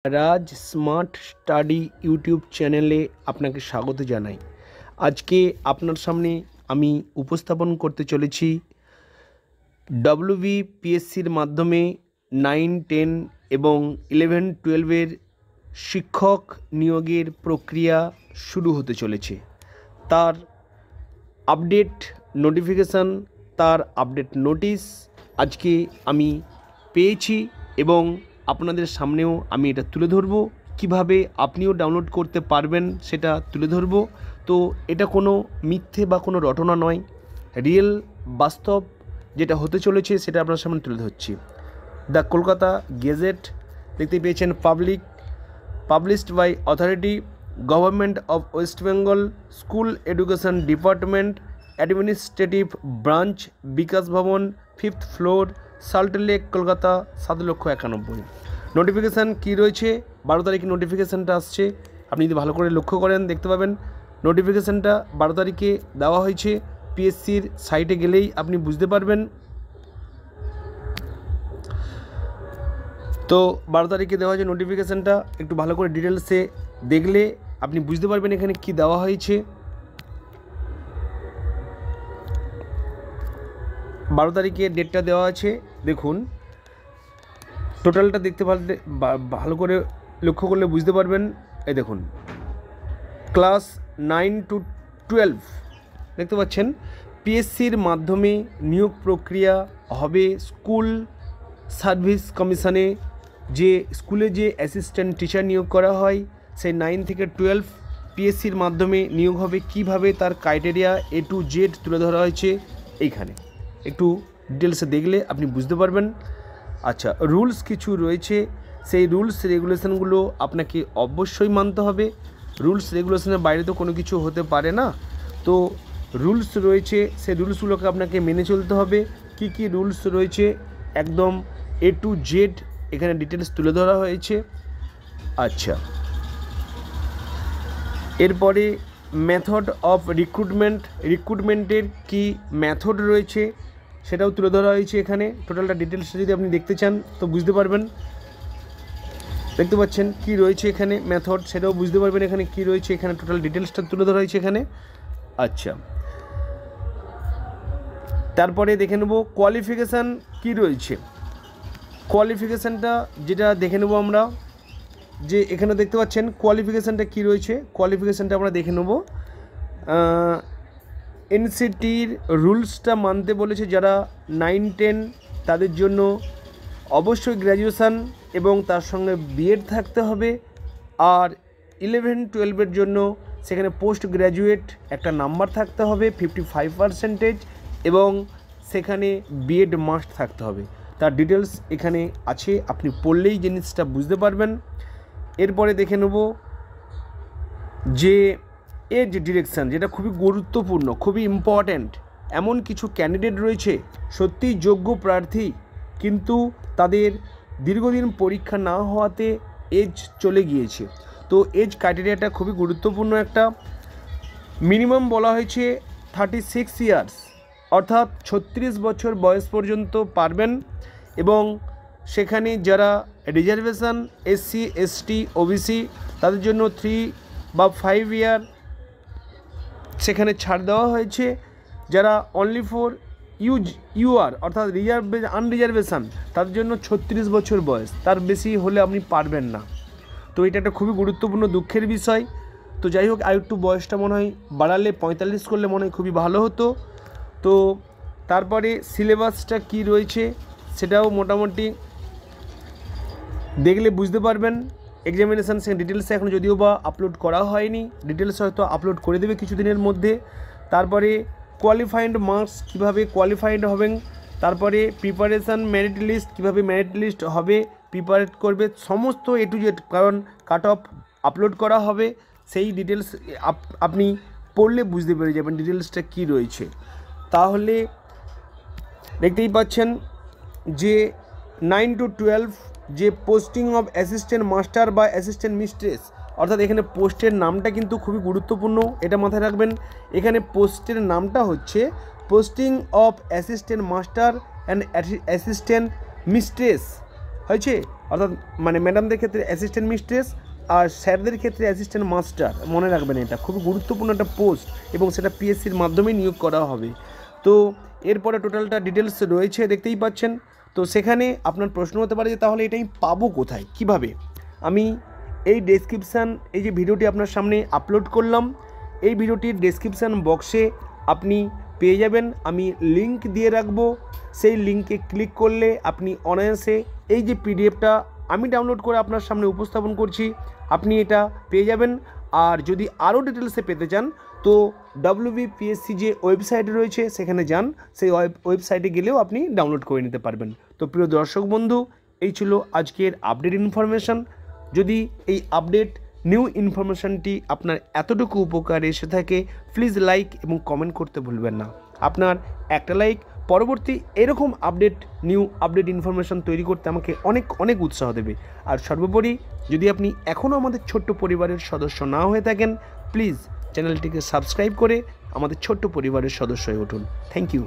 রাজ smart study YouTube চ্যানেলে আপনাকে স্বাগত জানাই। আজকে আপনার সামনে আমি উপস্থাপন করতে চলেছি WBPSCর মাধ্যমে 9, 10 এবং 11, 12-এর শিক্ষক নিয়োগের প্রক্রিয়া শুরু হতে চলেছে। তার আপডেট নোটিফিকেশান, তার আপডেট নোটিশ আজকে আমি পেয়েছি এবং আপনাদের সামনেও আমি এটা তুলে ধরব। কিভাবে আপনিও ডাউনলোড করতে পারবেন সেটা তুলে ধরব। তো এটা কোনো মিথ্যে বা কোনো রটনা নয়, রিয়েল বাস্তব যেটা হতে চলেছে সেটা আপনার সামনে তুলে ধরছি। দ্য কলকাতা গেজেট দেখতে পেয়েছেন, published by authority, government of West Bengal, school education department, administrative branch, Bikash Bhavan, 5th floor, Salt Lake, Kolkata, 7,91,000। Notification কী রয়েছে? 12 তারিখে নোটিফিকেশানটা আসছে। আপনি যদি ভালো করে লক্ষ্য করেন দেখতে পাবেন নোটিফিকেশানটা 12 তারিখে দেওয়া হয়েছে। পিএসসির সাইটে গেলেই আপনি বুঝতে পারবেন। তো 12 তারিখে দেওয়া হয়েছে নোটিফিকেশানটা, একটু ভালো করে ডিটেলসে দেখলে আপনি বুঝতে পারবেন এখানে কি দেওয়া হয়েছে। 12 তারিখে ডেটটা দেওয়া আছে। দেখুন টোটালটা দেখতে পারলে ভালো করে লক্ষ্য করলে বুঝতে পারবেন। এই দেখুন ক্লাস 9 to 12 দেখতে পাচ্ছেন। পিএসসির মাধ্যমে নিয়োগ প্রক্রিয়া হবে স্কুল সার্ভিস কমিশনে। যে স্কুলে যে অ্যাসিস্ট্যান্ট টিচার নিয়োগ করা হয় সেই 9 থেকে 12 পিএসসির মাধ্যমে নিয়োগ হবে। কিভাবে তার ক্রাইটেরিয়া A to Z তুলে ধরা হয়েছে এইখানে, একটু ডিটেলসে দেখলে আপনি বুঝতে পারবেন। আচ্ছা, রুলস কিছু রয়েছে, সেই রুলস রেগুলেশনগুলো আপনাকে অবশ্যই মানতে হবে। রুলস রেগুলেশনের বাইরে তো কোনো কিছু হতে পারে না। তো রুলস রয়েছে, সেই রুলসগুলোকে আপনাকে মেনে চলতে হবে। কি কি রুলস রয়েছে একদম A to Z এখানে ডিটেলস তুলে ধরা হয়েছে। আচ্ছা, এরপরে মেথড অফ রিক্রুটমেন্টের কি মেথড রয়েছে সেটাও তুলে ধরা হয়েছে এখানে। টোটালটা ডিটেলসটা যদি আপনি দেখতে চান তো বুঝতে পারবেন। দেখতে পাচ্ছেন কি রয়েছে এখানে মেথড, সেটাও বুঝতে পারবেন এখানে কি রয়েছে। এখানে টোটাল ডিটেলসটা তুলে ধরা হয়েছে এখানে। আচ্ছা, তারপরে দেখে নেব কোয়ালিফিকেশান কি রয়েছে। কোয়ালিফিকেশানটা যেটা দেখে নেব আমরা, যে এখানে দেখতে পাচ্ছেন কোয়ালিফিকেশানটা কি রয়েছে। কোয়ালিফিকেশানটা আমরা দেখে নেব। এনসিটির রুলসটা মানতে বলেছে যারা 9, 10 তাদের জন্য অবশ্যই গ্র্যাজুয়েশান এবং তার সঙ্গে বিএড থাকতে হবে। আর 11, 12-এর জন্য সেখানে পোস্ট গ্র্যাজুয়েট একটা নাম্বার থাকতে হবে 55% এবং সেখানে বিএড মাস্ট থাকতে হবে। তার ডিটেলস এখানে আছে, আপনি পড়লেই জিনিসটা বুঝতে পারবেন। এরপরে দেখে নেব যে এজ ডিরেকশান, যেটা খুবই গুরুত্বপূর্ণ, খুবই ইম্পর্ট্যান্ট। এমন কিছু ক্যান্ডিডেট রয়েছে সত্যিই যোগ্য প্রার্থী, কিন্তু তাদের দীর্ঘদিন পরীক্ষা না হওয়াতে এজ চলে গিয়েছে। তো এজ ক্রাইটেরিয়াটা খুবই গুরুত্বপূর্ণ একটা। মিনিমাম বলা হয়েছে 36 ইয়ার্স, অর্থাৎ 36 বছর বয়স পর্যন্ত পারবেন। এবং সেখানে যারা রিজার্ভেশন SC, ST, OBC তাদের জন্য 3 বা 5 ইয়ার সেখানে ছাড় দেওয়া হয়েছে। যারা অনলি ফর UR অর্থাৎ আনরিজার্ভেশন তাদের জন্য 36 বছর বয়স, তার বেশি হলে আপনি পারবেন না। তো এটা একটা খুবই গুরুত্বপূর্ণ দুঃখের বিষয়। তো যাই হোক, আর একটু বয়সটা মনে হয় বাড়ালে 45 করলে মনে হয় খুবই ভালো হতো। তো তারপরে সিলেবাসটা কি রয়েছে সেটাও মোটামুটি দেখলে বুঝতে পারবেন। এক্সামিনেশান ডিটেলসে এখন যদিও বা আপলোড করা হয়নি, ডিটেলস হয়তো আপলোড করে দেবে কিছুদিনের মধ্যে। তারপরে কোয়ালিফাইড মার্কস কীভাবে কোয়ালিফাইড হবেন, তারপরে প্রিপারেশান, মেরিট লিস্ট কীভাবে মেরিট লিস্ট হবে, প্রিপারেট করবে, সমস্ত A to Z, কারণ কাট অফ আপলোড করা হবে। সেই ডিটেলস আপনি পড়লে বুঝতে পেরে যাবেন ডিটেলসটা কী রয়েছে। তাহলে দেখতেই পাচ্ছেন যে 9 to 12 যে পোস্টিং অফ অ্যাসিস্ট্যান্ট মাস্টার বা অ্যাসিস্ট্যান্ট মিস্ট্রেস, অর্থাৎ এখানে পোস্টের নামটা কিন্তু খুবই গুরুত্বপূর্ণ, এটা মাথায় রাখবেন। এখানে পোস্টের নামটা হচ্ছে posting of assistant master and assistant mistress হয়েছে, অর্থাৎ মানে ম্যাডামদের ক্ষেত্রে অ্যাসিস্ট্যান্ট মিস্ট্রেস আর স্যারদের ক্ষেত্রে অ্যাসিস্ট্যান্ট মাস্টার। মনে রাখবেন এটা খুবই গুরুত্বপূর্ণ একটা পোস্ট এবং সেটা পিএসসির মাধ্যমেই নিয়োগ করা হবে। তো এরপরে টোটালটা ডিটেলস রয়েছে দেখতেই পাচ্ছেন। তো সেখানে আপনার প্রশ্ন হতে পারে যে তাহলে এটা আমি পাবো কোথায়, কিভাবে? আমি এই ডেসক্রিপশান, এই যে ভিডিওটি আপনার সামনে আপলোড করলাম, এই ভিডিওটির ডেসক্রিপশান বক্সে আপনি পেয়ে যাবেন, আমি লিংক দিয়ে রাখবো। সেই লিঙ্কে ক্লিক করলে আপনি অনায়াসে এই যে পিডিএফটা আমি ডাউনলোড করে আপনার সামনে উপস্থাপন করছি, আপনি এটা পেয়ে যাবেন। আর যদি আরও ডিটেলসে পেতে চান তো WBPSC যে ওয়েবসাইট রয়েছে সেখানে যান, সেই ওয়েবসাইটে গেলেও আপনি ডাউনলোড করে নিতে পারবেন। তো প্রিয় দর্শক বন্ধু, এই ছিল আজকের আপডেট ইনফরমেশান। যদি এই আপডেট নিউ ইনফরমেশানটি আপনার এতটুকু উপকার এসে থাকে, প্লিজ লাইক এবং কমেন্ট করতে ভুলবেন না। আপনার একটা লাইক পরবর্তী এরকম নিউ আপডেট ইনফরমেশান তৈরি করতে আমাকে অনেক অনেক উৎসাহ দেবে। আর সর্বোপরি যদি আপনি এখনও আমাদের ছোট্ট পরিবারের সদস্য না হয়ে থাকেন, প্লিজ চ্যানেলটিকে সাবস্ক্রাইব করে আমাদের ছোট্ট পরিবারের সদস্য হয়ে উঠুন। Thank you.